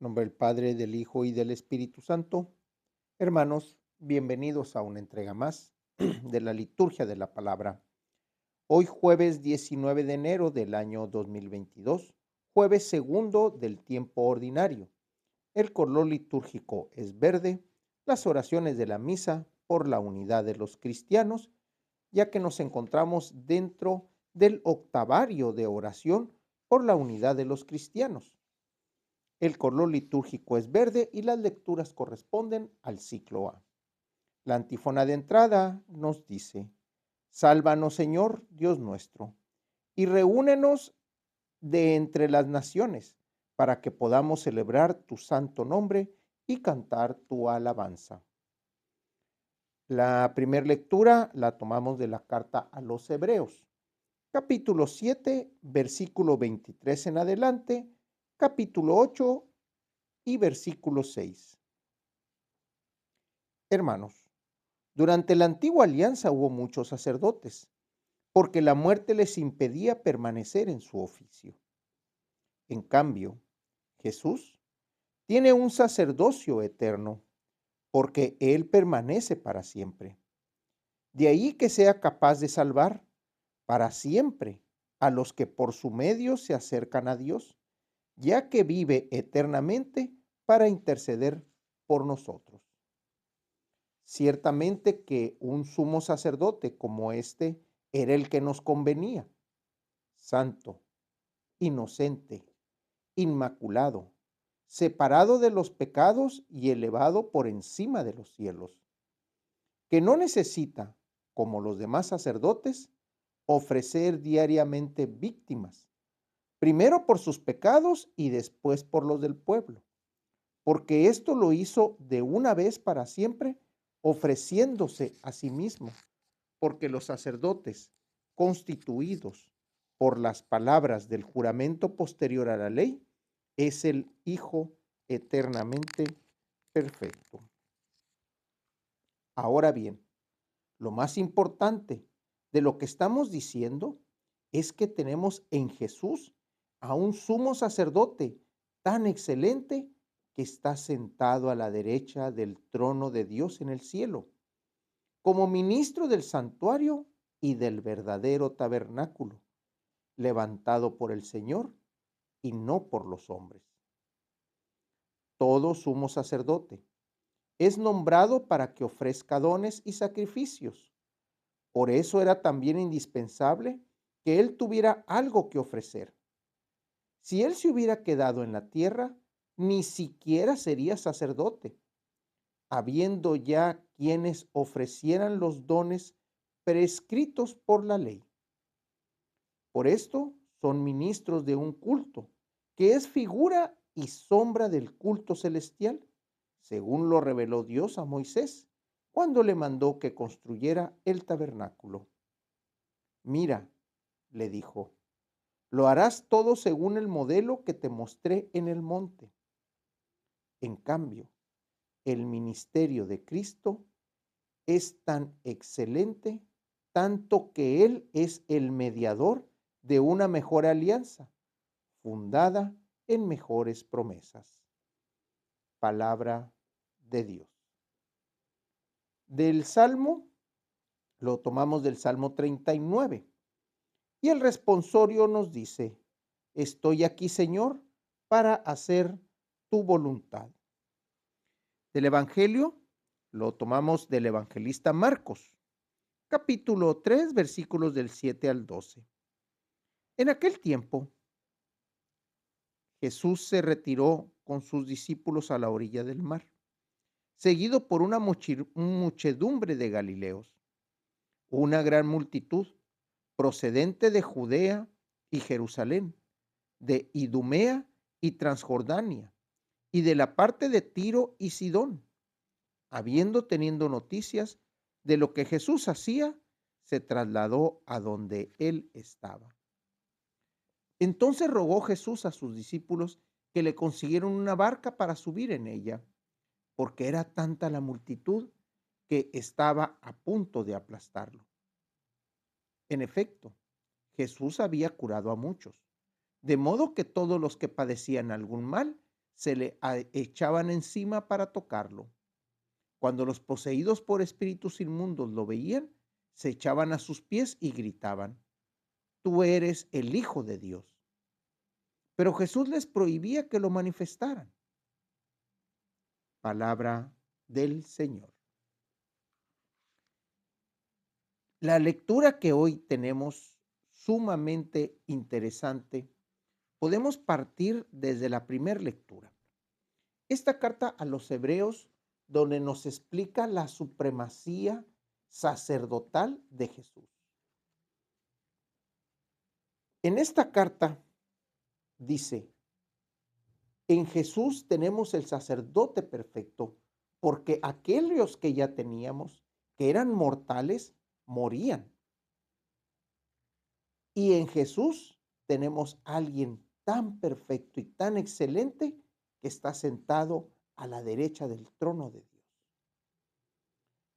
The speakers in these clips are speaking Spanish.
En nombre del Padre, del Hijo y del Espíritu Santo. Hermanos, bienvenidos a una entrega más de la liturgia de la palabra. Hoy jueves 19 de enero del año 2022, jueves segundo del tiempo ordinario. El color litúrgico es verde, las oraciones de la misa por la unidad de los cristianos, ya que nos encontramos dentro del octavario de oración por la unidad de los cristianos. El color litúrgico es verde y las lecturas corresponden al ciclo A. La antífona de entrada nos dice: Sálvanos, Señor, Dios nuestro, y reúnenos de entre las naciones, para que podamos celebrar tu santo nombre y cantar tu alabanza. La primera lectura la tomamos de la carta a los Hebreos, capítulo 7, versículo 23 en adelante, capítulo 8 y versículo 6. Hermanos, durante la antigua alianza hubo muchos sacerdotes, porque la muerte les impedía permanecer en su oficio. En cambio, Jesús tiene un sacerdocio eterno, porque Él permanece para siempre. De ahí que sea capaz de salvar para siempre a los que por su medio se acercan a Dios, ya que vive eternamente para interceder por nosotros. Ciertamente que un sumo sacerdote como este era el que nos convenía, santo, inocente, inmaculado, separado de los pecados y elevado por encima de los cielos, que no necesita, como los demás sacerdotes, ofrecer diariamente víctimas, primero por sus pecados y después por los del pueblo, porque esto lo hizo de una vez para siempre, ofreciéndose a sí mismo, porque los sacerdotes constituidos por las palabras del juramento posterior a la ley es el Hijo eternamente perfecto. Ahora bien, lo más importante de lo que estamos diciendo es que tenemos en Jesús a un sumo sacerdote tan excelente que está sentado a la derecha del trono de Dios en el cielo, como ministro del santuario y del verdadero tabernáculo, levantado por el Señor y no por los hombres. Todo sumo sacerdote es nombrado para que ofrezca dones y sacrificios. Por eso era también indispensable que él tuviera algo que ofrecer. Si él se hubiera quedado en la tierra, ni siquiera sería sacerdote, habiendo ya quienes ofrecieran los dones prescritos por la ley. Por esto son ministros de un culto, que es figura y sombra del culto celestial, según lo reveló Dios a Moisés, cuando le mandó que construyera el tabernáculo. Mira, le dijo, lo harás todo según el modelo que te mostré en el monte. En cambio, el ministerio de Cristo es tan excelente, tanto que Él es el mediador de una mejor alianza, fundada en mejores promesas. Palabra de Dios. Del Salmo, lo tomamos del Salmo 39, y el responsorio nos dice: Estoy aquí, Señor, para hacer tu voluntad. Del Evangelio, lo tomamos del evangelista Marcos, capítulo 3, versículos del 7 al 12. En aquel tiempo, Jesús se retiró con sus discípulos a la orilla del mar, seguido por una muchedumbre de Galileos, una gran multitud procedente de Judea y Jerusalén, de Idumea y Transjordania, y de la parte de Tiro y Sidón. Habiendo tenido noticias de lo que Jesús hacía, se trasladó a donde él estaba. Entonces rogó Jesús a sus discípulos que le consiguieran una barca para subir en ella, porque era tanta la multitud que estaba a punto de aplastarlo. En efecto, Jesús había curado a muchos, de modo que todos los que padecían algún mal se le echaban encima para tocarlo. Cuando los poseídos por espíritus inmundos lo veían, se echaban a sus pies y gritaban: Tú eres el Hijo de Dios. Pero Jesús les prohibía que lo manifestaran. Palabra del Señor. La lectura que hoy tenemos, sumamente interesante, podemos partir desde la primera lectura. Esta carta a los hebreos, donde nos explica la supremacía sacerdotal de Jesús. En esta carta dice: en Jesús tenemos el sacerdote perfecto, porque aquellos que ya teníamos, que eran mortales, morían. Y en Jesús tenemos a alguien tan perfecto y tan excelente que está sentado a la derecha del trono de Dios.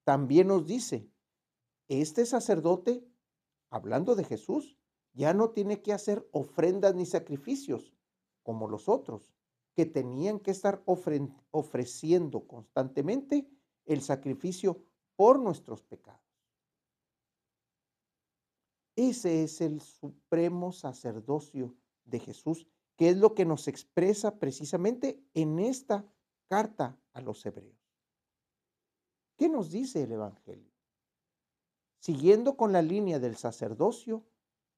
También nos dice, este sacerdote, hablando de Jesús, ya no tiene que hacer ofrendas ni sacrificios como los otros, que tenían que estar ofreciendo constantemente el sacrificio por nuestros pecados. Ese es el supremo sacerdocio de Jesús, que es lo que nos expresa precisamente en esta carta a los hebreos. ¿Qué nos dice el Evangelio? Siguiendo con la línea del sacerdocio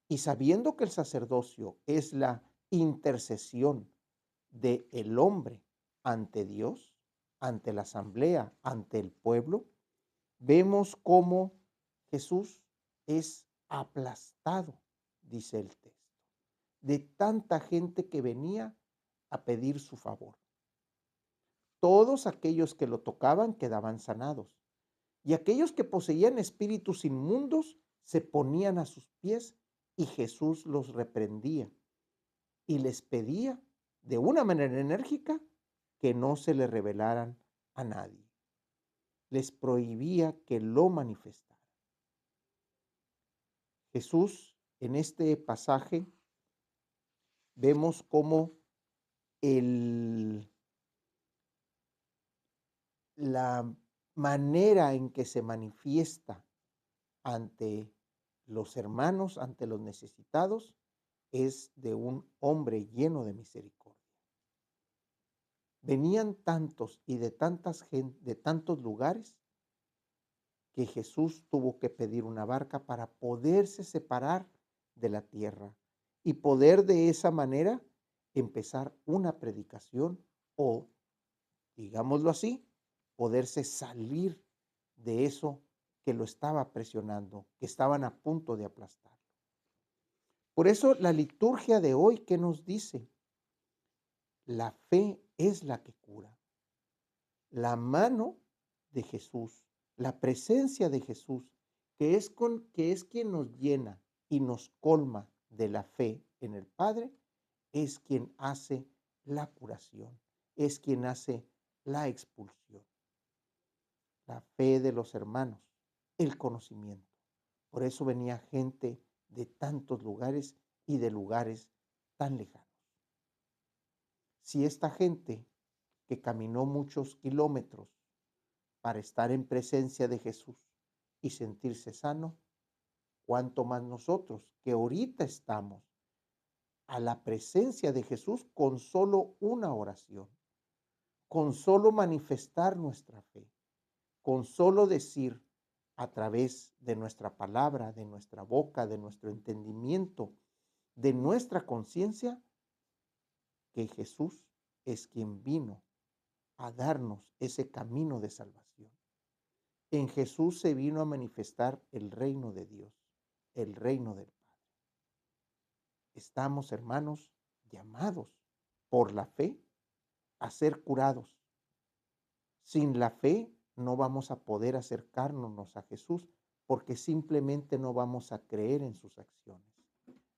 y sabiendo que el sacerdocio es la intercesión del hombre ante Dios, ante la asamblea, ante el pueblo, vemos cómo Jesús es aplastado, dice el texto, de tanta gente que venía a pedir su favor. Todos aquellos que lo tocaban quedaban sanados, y aquellos que poseían espíritus inmundos se ponían a sus pies y Jesús los reprendía y les pedía de una manera enérgica que no se le revelaran a nadie. Les prohibía que lo manifestaran. Jesús, en este pasaje, vemos cómo el, la manera en que se manifiesta ante los hermanos, ante los necesitados, es de un hombre lleno de misericordia. Venían tantos y de de tantos lugares que Jesús tuvo que pedir una barca para poderse separar de la tierra y poder de esa manera empezar una predicación o, digámoslo así, poderse salir de eso que lo estaba presionando, que estaban a punto de aplastarlo. Por eso la liturgia de hoy, ¿qué nos dice? La fe es la que cura. La mano de Jesús, la presencia de Jesús, que es quien nos llena y nos colma de la fe en el Padre, es quien hace la curación, es quien hace la expulsión. La fe de los hermanos, el conocimiento. Por eso venía gente de tantos lugares y de lugares tan lejanos. Si esta gente que caminó muchos kilómetros para estar en presencia de Jesús y sentirse sano, cuánto más nosotros que ahorita estamos a la presencia de Jesús con solo una oración, con solo manifestar nuestra fe, con solo decir a través de nuestra palabra, de nuestra boca, de nuestro entendimiento, de nuestra conciencia, que Jesús es quien vino a darnos ese camino de salvación. En Jesús se vino a manifestar el reino de Dios, el reino del Padre. Estamos, hermanos, llamados por la fe a ser curados. Sin la fe no vamos a poder acercarnos a Jesús porque simplemente no vamos a creer en sus acciones.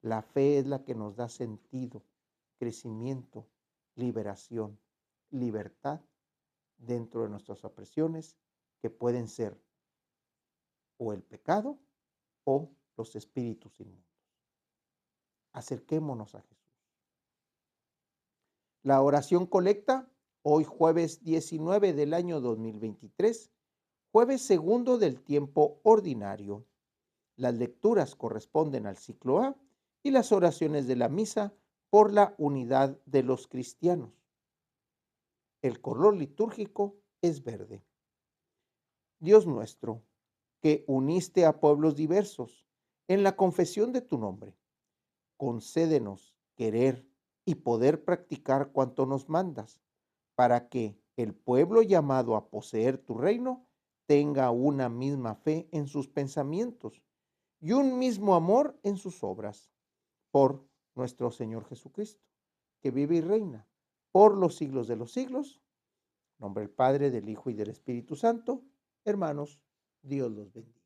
La fe es la que nos da sentido, crecimiento, liberación, libertad dentro de nuestras opresiones que pueden ser o el pecado o los espíritus inmundos. Acerquémonos a Jesús. La oración colecta, hoy jueves 19 del año 2023, jueves segundo del tiempo ordinario. Las lecturas corresponden al ciclo A y las oraciones de la misa por la unidad de los cristianos. El color litúrgico es verde. Dios nuestro, que uniste a pueblos diversos en la confesión de tu nombre, concédenos querer y poder practicar cuanto nos mandas, para que el pueblo llamado a poseer tu reino tenga una misma fe en sus pensamientos y un mismo amor en sus obras. Por nuestro Señor Jesucristo, que vive y reina por los siglos de los siglos. En nombre del Padre, del Hijo y del Espíritu Santo. Hermanos, Dios los bendiga.